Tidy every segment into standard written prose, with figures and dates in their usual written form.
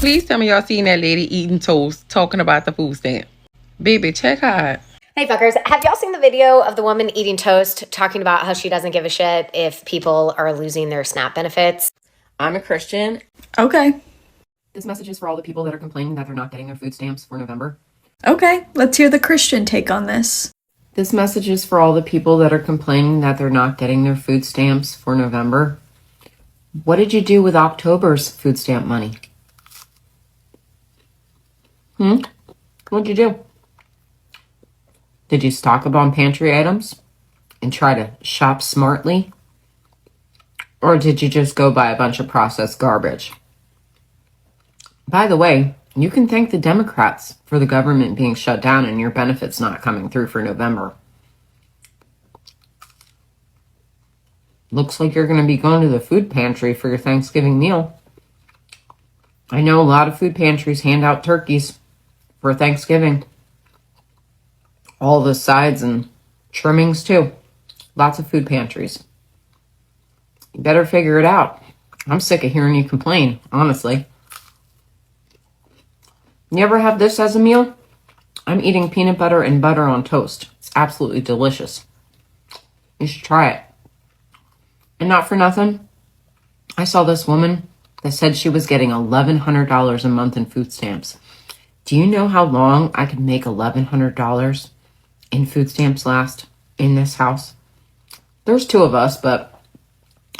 Please tell me y'all seen that lady eating toast talking about the food stamp. Baby, check her out. Hey fuckers, have y'all seen the video of the woman eating toast talking about how she doesn't give a shit if people are losing their SNAP benefits? I'm a Christian. Okay. This message is for all the people that are complaining that they're not getting their food stamps for November. Okay, let's hear the Christian take on this. This message is for all the people that are complaining that they're not getting their food stamps for November. What did you do with October's food stamp money? What'd you do? Did you stock up on pantry items and try to shop smartly? Or did you just go buy a bunch of processed garbage? By the way, you can thank the Democrats for the government being shut down and your benefits not coming through for November. Looks like you're going to be going to the food pantry for your Thanksgiving meal. I know a lot of food pantries hand out turkeys for Thanksgiving. All the sides and trimmings too. Lots of food pantries. You better figure it out. I'm sick of hearing you complain, honestly. You ever have this as a meal? I'm eating peanut butter and butter on toast. It's absolutely delicious. You should try it. And not for nothing, I saw this woman that said she was getting $1,100 a month in food stamps. Do you know how long I could make $1,100 in food stamps last in this house? There's two of us, but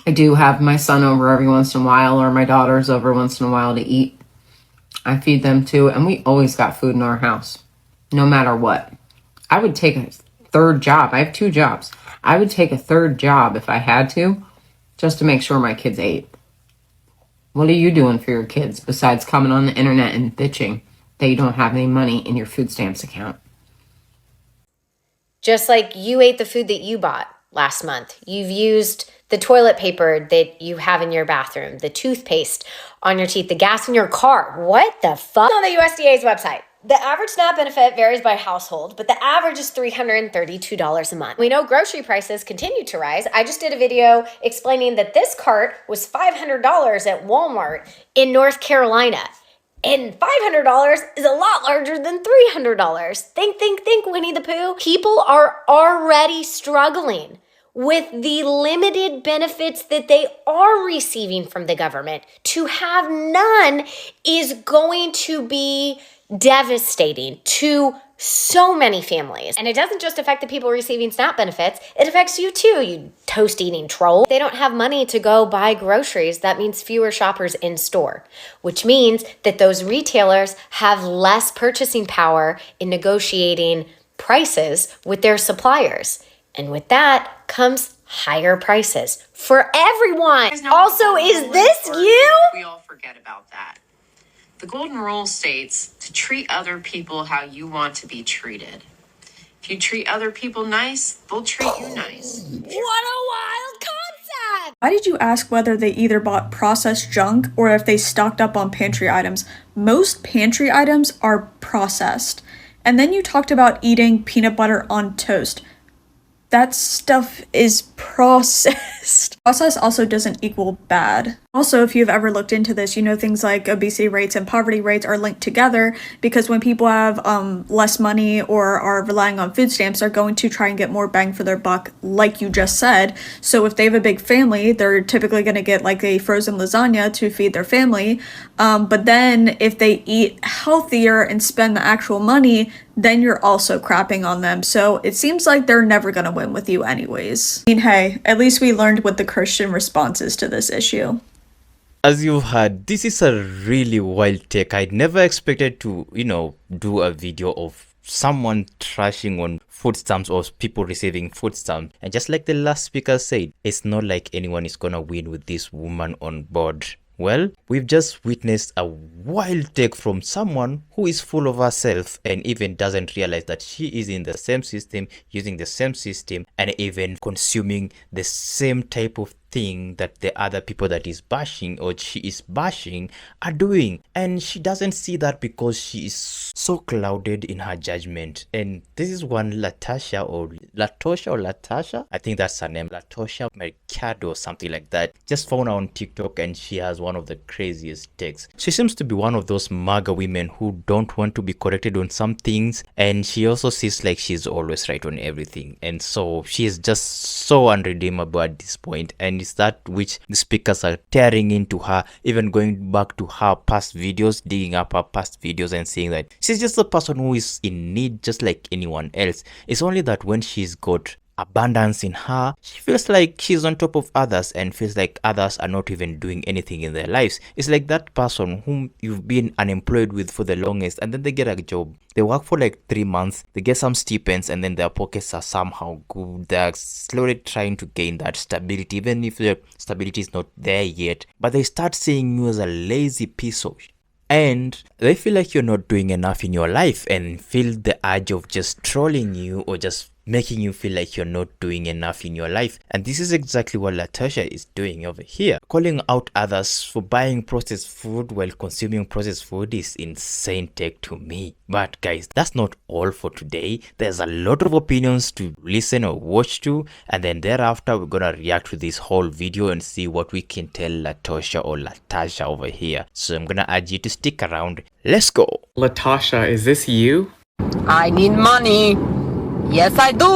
I do have my son over every once in a while, or my daughters over once in a while to eat. I feed them too, and we always got food in our house, no matter what. I would take a third job. I have two jobs. I would take a third job if I had to, just to make sure my kids ate. What are you doing for your kids besides coming on the internet and bitching that you don't have any money in your food stamps account? Just like you ate the food that you bought last month. You've used the toilet paper that you have in your bathroom, the toothpaste on your teeth, the gas in your car. What the fuck? On the USDA's website, the average SNAP benefit varies by household, but the average is $332 a month. We know grocery prices continue to rise. I just did a video explaining that this cart was $500 at Walmart in North Carolina. And $500 is a lot larger than $300. Think, Winnie the Pooh. People are already struggling with the limited benefits that they are receiving from the government. To have none is going to be devastating to so many families. And it doesn't just affect the people receiving SNAP benefits, it affects you too, you toast-eating troll. They don't have money to go buy groceries. That means fewer shoppers in store, which means that those retailers have less purchasing power in negotiating prices with their suppliers. And with that comes higher prices for everyone. Also, is this you? We all forget about that. The golden rule states to treat other people how you want to be treated. If you treat other people nice, they'll treat you nice. What a wild concept! Why did you ask whether they either bought processed junk or if they stocked up on pantry items? Most pantry items are processed. And then you talked about eating peanut butter on toast. That stuff is processed. Processed also doesn't equal bad. Also, if you've ever looked into this, you know things like obesity rates and poverty rates are linked together because when people have less money or are relying on food stamps, they're going to try and get more bang for their buck, like you just said. So if they have a big family, they're typically going to get like a frozen lasagna to feed their family. But then if they eat healthier and spend the actual money, then you're also crapping on them. So it seems like they're never going to win with you anyways. I mean, hey, at least we learned what the Christian response is to this issue. As you've heard, this is a really wild take. I'd never expected to, do a video of someone trashing on food stamps or people receiving food stamps. And just like the last speaker said, it's not like anyone is gonna win with this woman on board. Well, we've just witnessed a wild take from someone who is full of herself and even doesn't realize that she is in the same system, using the same system, and even consuming the same type of thing that the other people that is bashing or she is bashing are doing, and she doesn't see that because she is so clouded in her judgment. And this is one Latasha or Latasha, I think that's her name, Latosha Mercado or something like that. Just found her on TikTok and she has one of the craziest takes. She seems to be one of those Maga women who don't want to be corrected on some things, and she also sees like she's always right on everything, and so she is just so unredeemable at this point. And it's that which the speakers are tearing into her, even going back to her past videos, digging up her past videos and saying that she's just a person who is in need just like anyone else. It's only that when she's got abundance in her, she feels like she's on top of others and feels like others are not even doing anything in their lives. It's like that person whom you've been unemployed with for the longest, and then they get a job. They work for like 3 months, they get some stipends, and then their pockets are somehow good. They're slowly trying to gain that stability, even if the stability is not there yet. But they start seeing you as a lazy piece of shit. And they feel like you're not doing enough in your life and feel the urge of just trolling you or just making you feel like you're not doing enough in your life. And this is exactly what Latasha is doing over here. Calling out others for buying processed food while consuming processed food is insane take to me. But guys, that's not all for today. There's a lot of opinions to listen or watch to, and then thereafter we're gonna react to this whole video and see what we can tell Latosha or Latasha over here. So I'm gonna urge you to stick around. Let's go. Latasha, is this you? I need money. Yes, I do.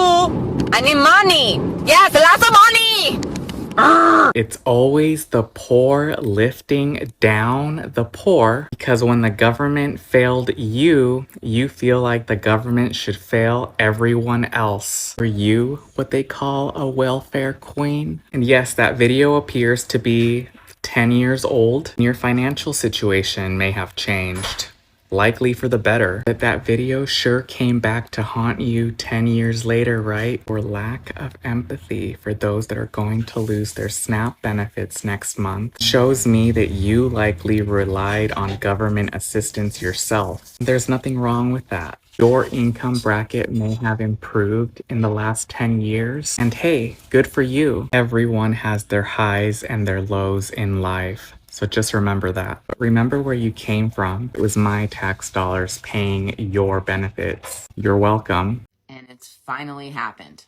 I need money. Yes, lots of money. It's always the poor lifting down the poor, because when the government failed you, you feel like the government should fail everyone else. Are you what they call a welfare queen? And yes, that video appears to be 10 years old. Your financial situation may have changed, likely for the better, but that video sure came back to haunt you 10 years later, right? Or lack of empathy for those that are going to lose their SNAP benefits next month shows me that you likely relied on government assistance yourself. There's nothing wrong with that. Your income bracket may have improved in the last 10 years, and hey, good for you. Everyone has their highs and their lows in life. So just remember that. But remember where you came from. It was my tax dollars paying your benefits. You're welcome. And it's finally happened.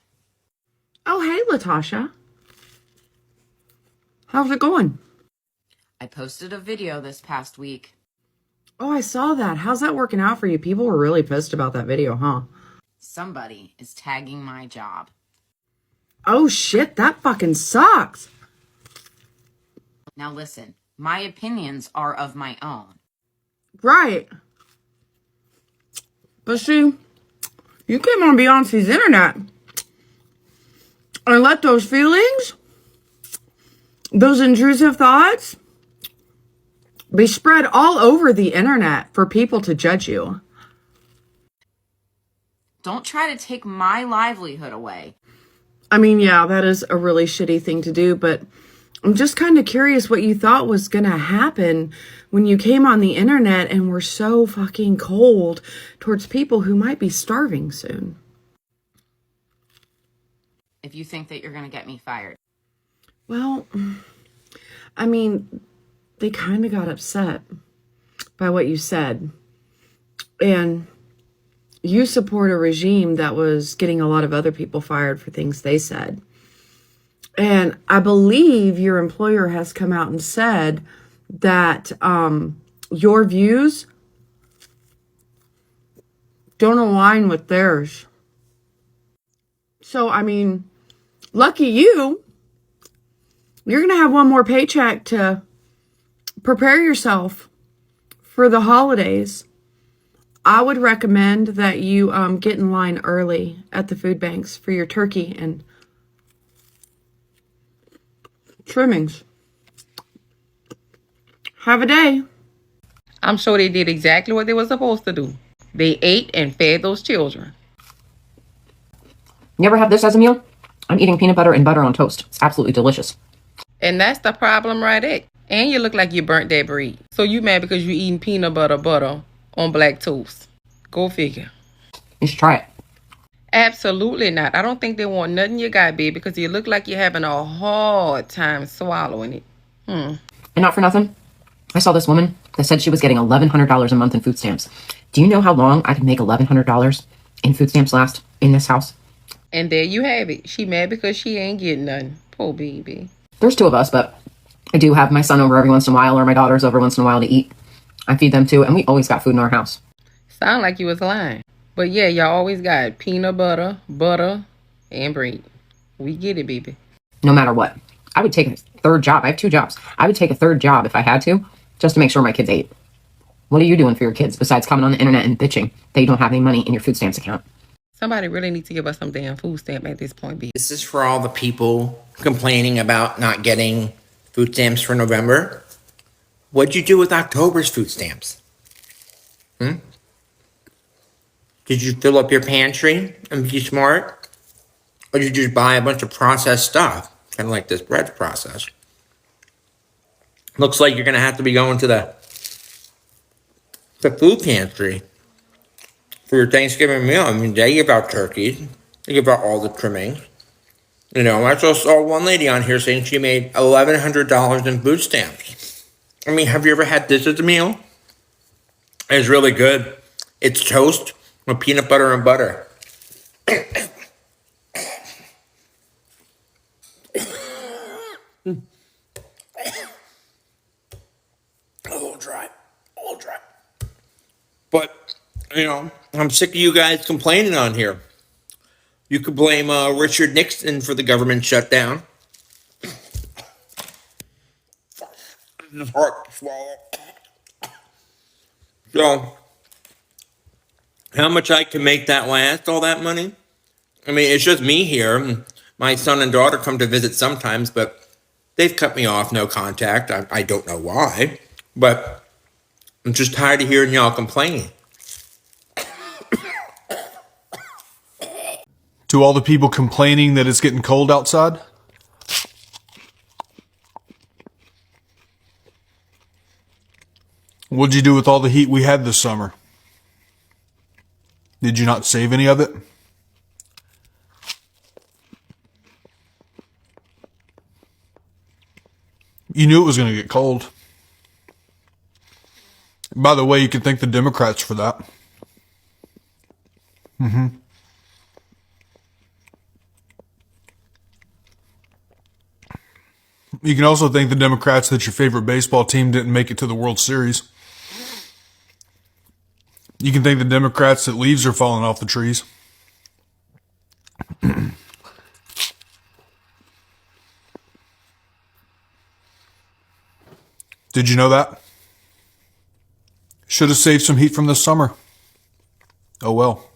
Oh, hey, Latasha. How's it going? I posted a video this past week. Oh, I saw that. How's that working out for you? People were really pissed about that video, huh? Somebody is tagging my job. Oh, shit. That fucking sucks. Now listen, my opinions are of my own. Right. But see, you came on Beyonce's internet and let those feelings, those intrusive thoughts, be spread all over the internet for people to judge you. Don't try to take my livelihood away. I mean, yeah, that is a really shitty thing to do, but I'm just kind of curious what you thought was going to happen when you came on the internet and were so fucking cold towards people who might be starving soon. If you think that you're going to get me fired. Well, I mean, they kind of got upset by what you said. And you support a regime that was getting a lot of other people fired for things they said. And I believe your employer has come out and said that your views don't align with theirs. So, I mean, lucky you. You're going to have one more paycheck to prepare yourself for the holidays. I would recommend that you get in line early at the food banks for your turkey and trimmings. Have a day. I'm sure they did exactly what they were supposed to do. They ate and fed those children. You ever have this as a meal? I'm eating peanut butter and butter on toast. It's absolutely delicious. And that's the problem right there. And you look like you burnt that bread. So you mad because you eating peanut butter on black toast. Go figure. You should try it. Absolutely not. I don't think they want nothing you got, baby, because you look like you're having a hard time swallowing it. And not for nothing, I saw this woman that said she was getting $1,100 a month in food stamps. Do you know how long I can make $1,100 in food stamps last in this house? And there you have it. She mad because she ain't getting nothing. Poor baby. There's two of us, but I do have my son over every once in a while, or my daughters over once in a while to eat. I feed them too, and we always got food in our house. Sound like you was lying. But yeah, y'all always got peanut butter, and bread. We get it, baby. No matter what. I would take a third job. I have two jobs. I would take a third job if I had to, just to make sure my kids ate. What are you doing for your kids besides coming on the internet and bitching that you don't have any money in your food stamps account? Somebody really needs to give us some damn food stamp at this point, baby. This is for all the people complaining about not getting food stamps for November. What'd you do with October's food stamps? Did you fill up your pantry and be smart? Or did you just buy a bunch of processed stuff? Kind of like this bread process. Looks like you're going to have to be going to the food pantry for your Thanksgiving meal. I mean, they give out turkeys. They give out all the trimmings. You know, I just saw one lady on here saying she made $1,100 in food stamps. I mean, have you ever had this as a meal? It's really good. It's toast with peanut butter and butter. A little dry. But, you know, I'm sick of you guys complaining on here. You could blame Richard Nixon for the government shutdown. It's hard to swallow. So, how much I can make that last, all that money? I mean, it's just me here. My son and daughter come to visit sometimes, but they've cut me off, no contact. I don't know why, but I'm just tired of hearing y'all complaining. To all the people complaining that it's getting cold outside, what'd you do with all the heat we had this summer? Did you not save any of it? You knew it was going to get cold. By the way, you can thank the Democrats for that. You can also thank the Democrats that your favorite baseball team didn't make it to the World Series. You can thank the Democrats that leaves are falling off the trees. Did you know that? Should have saved some heat from this summer. Oh well.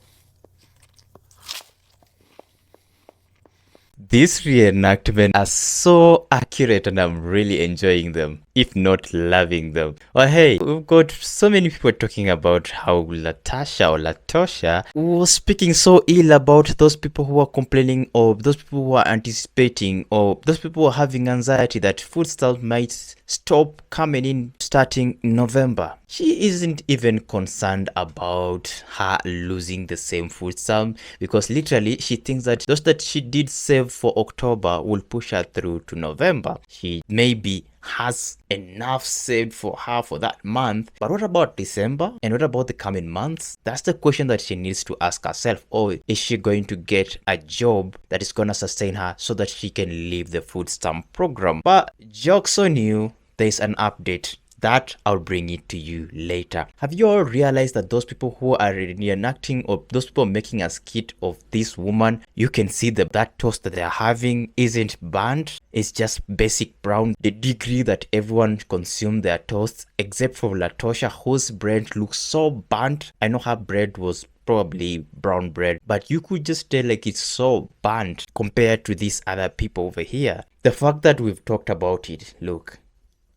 These reenactments are so accurate and I'm really enjoying them, if not loving them. Well, hey, we've got so many people talking about how Latosha was speaking so ill about those people who are complaining, or those people who are anticipating, or those people who are having anxiety that food stamps might stop coming in starting November. She isn't even concerned about her losing the same food stamp, because literally she thinks that those that she did save for October will push her through to November. She maybe has enough saved for her for that month, but what about December? And what about the coming months? That's the question that she needs to ask herself. Or is she going to get a job that is going to sustain her so that she can leave the food stamp program? But jokes on you, there's an update that I'll bring it to you later. Have you all realized that those people who are reenacting, or those people making a skit of this woman, you can see that toast that they're having isn't burnt, it's just basic brown. The degree that everyone consumed their toasts, except for Latosha, whose bread looks so burnt. I know her bread was probably brown bread, but you could just tell like it's so burnt compared to these other people over here. The fact that we've talked about it, look,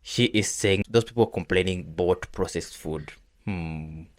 she is saying those people complaining bought processed food.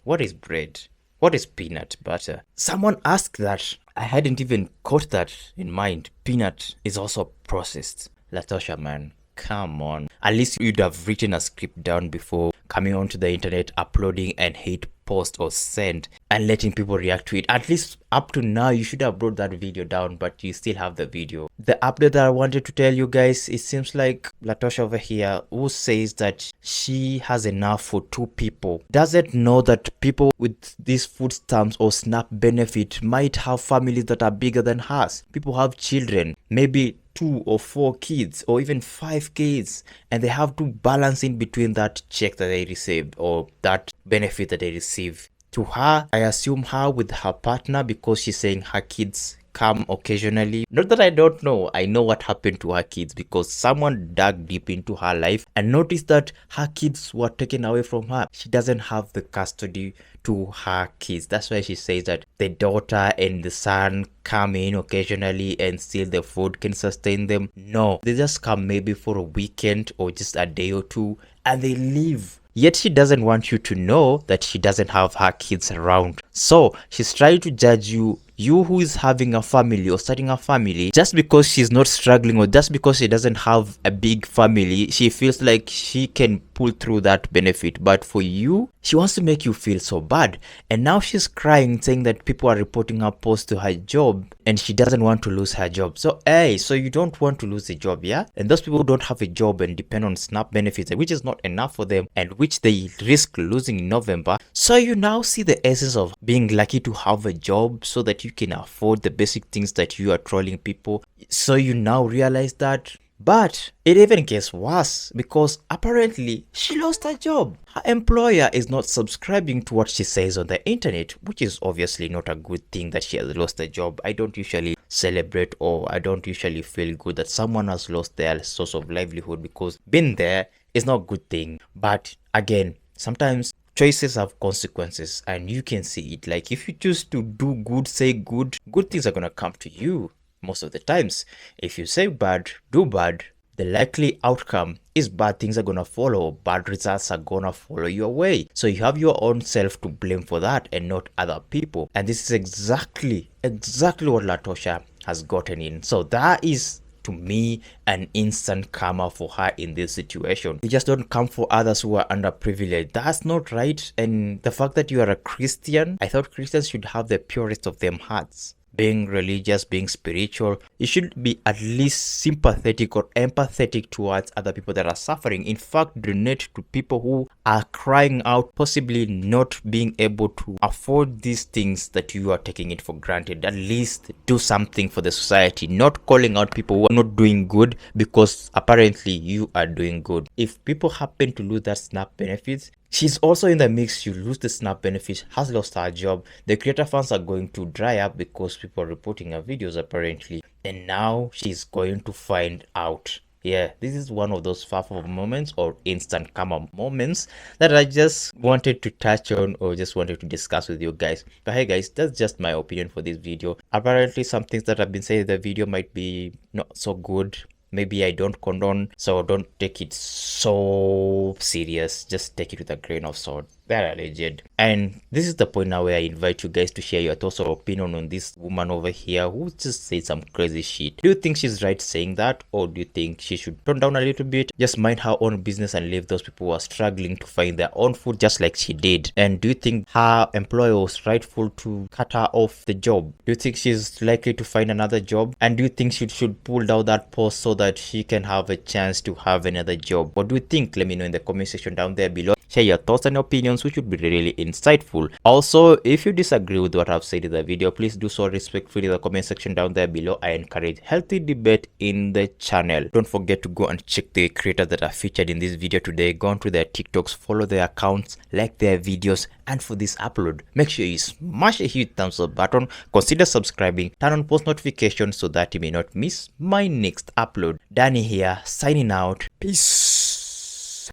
What is bread? What is peanut butter? Someone asked that. I hadn't even caught that in mind. Peanut is also processed. Latosha, man, come on. At least you'd have written a script down before coming onto the internet, uploading and hate post or send and letting people react to it. At least up to now, you should have brought that video down, but you still have the video. The update that I wanted to tell you guys, it seems like Latosha over here, who says that she has enough for 2 people, doesn't know that people with these food stamps or SNAP benefit might have families that are bigger than hers. People have children, maybe 2 or 4 kids or even 5 kids, and they have to balance in between that check that they received or that benefit that they receive. To her, I assume her with her partner, because she's saying her kids come occasionally. Not that I don't know, I know what happened to her kids, because someone dug deep into her life and noticed that her kids were taken away from her. She doesn't have the custody to her kids. That's why she says that the daughter and the son come in occasionally and still the food can sustain them. No, they just come maybe for a weekend or just a day or 2 and they leave. Yet she doesn't want you to know that she doesn't have her kids around. So she's trying to judge you who is having a family or starting a family, just because she's not struggling or just because she doesn't have a big family. She feels like she can pull through that benefit, but for you, she wants to make you feel so bad. And now she's crying, saying that people are reporting her post to her job and she doesn't want to lose her job. So hey, so you don't want to lose a job, yeah? And those people who don't have a job and depend on SNAP benefits, which is not enough for them and which they risk losing in November. So you now see the essence of being lucky to have a job so that you can afford the basic things that you are trolling people. So you now realize that. But it even gets worse, because apparently she lost her job. Her employer is not subscribing to what she says on the internet, which is obviously not a good thing that she has lost a job. I don't usually celebrate, or I don't usually feel good that someone has lost their source of livelihood, because being there is not a good thing. But again, sometimes choices have consequences and you can see it. Like if you choose to do good, say good things are gonna come to you. Most of the times, if you say bad, do bad, the likely outcome is bad things are gonna follow, bad results are gonna follow your way. So you have your own self to blame for that and not other people. And this is exactly what Latosha has gotten in. So that is, to me, an instant karma for her in this situation. You just don't come for others who are underprivileged. That's not right. And the fact that you are a Christian, I thought Christians should have the purest of them hearts. Being religious, being spiritual, you should be at least sympathetic or empathetic towards other people that are suffering. In fact, donate to people who are crying out, possibly not being able to afford these things that you are taking it for granted. At least do something for the society, not calling out people who are not doing good because apparently you are doing good. If people happen to lose that SNAP benefits, she's also in the mix. You lose the SNAP benefits, has lost her job. The creator funds are going to dry up because people are reporting her videos apparently. And now she's going to find out. Yeah, this is one of those far moments or instant karma moments that I just wanted to touch on or just wanted to discuss with you guys. But hey guys, that's just my opinion for this video. Apparently some things that I've been saying in the video might be not so good. Maybe I don't condone, so don't take it so serious. Just take it with a grain of salt. They're alleged. And this is the point now where I invite you guys to share your thoughts or opinion on this woman over here who just said some crazy shit. Do you think she's right saying that, or do you think she should tone down a little bit, just mind her own business and leave those people who are struggling to find their own food just like she did? And do you think her employer was rightful to cut her off the job? Do you think she's likely to find another job? And do you think she should pull down that post so that she can have a chance to have another job? What do you think? Let me know in the comment section down there below. Share your thoughts and opinions, which would be really insightful. Also, if you disagree with what I've said in the video, please do so respectfully in the comment section down there below. I encourage healthy debate in the channel. Don't forget to go and check the creators that are featured in this video today. Go onto their TikToks, follow their accounts, like their videos, and for this upload, make sure you smash a huge thumbs up button, consider subscribing, turn on post notifications so that you may not miss my next upload. Danny here, signing out. Peace.